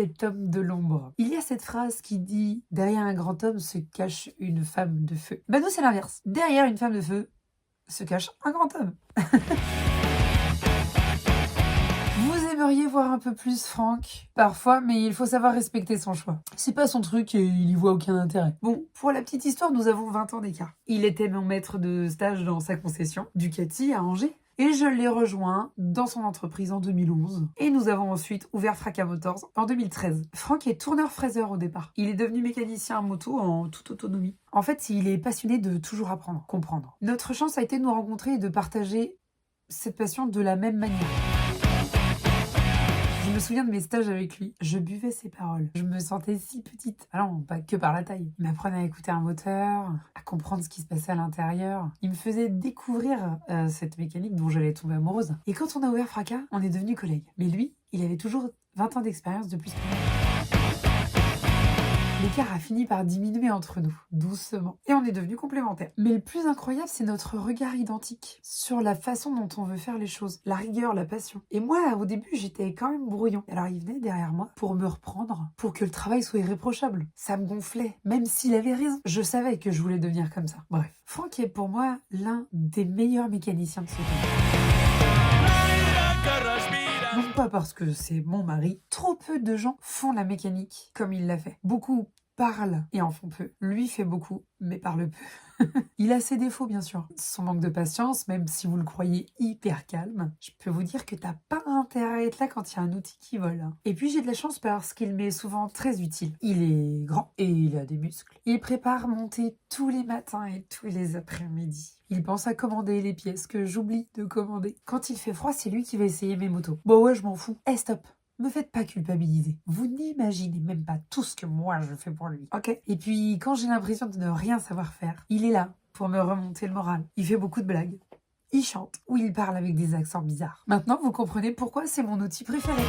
cet homme de l'ombre. Il y a cette phrase qui dit « Derrière un grand homme se cache une femme de feu ». Bah nous, c'est l'inverse. Derrière une femme de feu se cache un grand homme. Vous aimeriez voir un peu plus Franck, parfois, mais il faut savoir respecter son choix. C'est pas son truc et il y voit aucun intérêt. Bon, pour la petite histoire, nous avons 20 ans d'écart. Il était mon maître de stage dans sa concession, Ducati à Angers. Et je l'ai rejoint dans son entreprise en 2011. Et nous avons ensuite ouvert Fracas Motors en 2013. Franck est tourneur-fraiseur au départ. Il est devenu mécanicien à moto en toute autonomie. En fait, il est passionné de toujours apprendre, comprendre. Notre chance a été de nous rencontrer et de partager cette passion de la même manière. Je me souviens de mes stages avec lui. Je buvais ses paroles. Je me sentais si petite. Ah non, pas que par la taille. Il m'apprenait à écouter un moteur, à comprendre ce qui se passait à l'intérieur. Il me faisait découvrir cette mécanique dont j'allais tomber amoureuse. Et quand on a ouvert Fracas, on est devenus collègues. Mais lui, il avait toujours 20 ans d'expérience de plus que moi. L'écart a fini par diminuer entre nous, doucement. Et on est devenus complémentaires. Mais le plus incroyable, c'est notre regard identique sur la façon dont on veut faire les choses. La rigueur, la passion. Et moi, au début, j'étais quand même brouillon. Alors il venait derrière moi pour me reprendre, pour que le travail soit irréprochable. Ça me gonflait, même s'il avait raison. Je savais que je voulais devenir comme ça. Bref. Franck est pour moi l'un des meilleurs mécaniciens de ce temps. Non pas parce que c'est mon mari. Trop peu de gens font la mécanique comme il l'a fait. Beaucoup parlent et en font peu. Lui fait beaucoup, mais parle peu. Il a ses défauts, bien sûr. Son manque de patience, même si vous le croyez hyper calme, je peux vous dire que t'as pas intérêt à être là quand il y a un outil qui vole. Et puis j'ai de la chance parce qu'il m'est souvent très utile. Il est grand et il a des muscles. Il prépare monter tous les matins et tous les après-midi. Il pense à commander les pièces que j'oublie de commander. Quand il fait froid, c'est lui qui va essayer mes motos. Bon ouais, je m'en fous. Eh stop, me faites pas culpabiliser. Vous n'imaginez même pas tout ce que moi je fais pour lui. Ok. Et puis quand j'ai l'impression de ne rien savoir faire, il est là pour me remonter le moral. Il fait beaucoup de blagues. Il chante ou il parle avec des accents bizarres. Maintenant, vous comprenez pourquoi c'est mon outil préféré.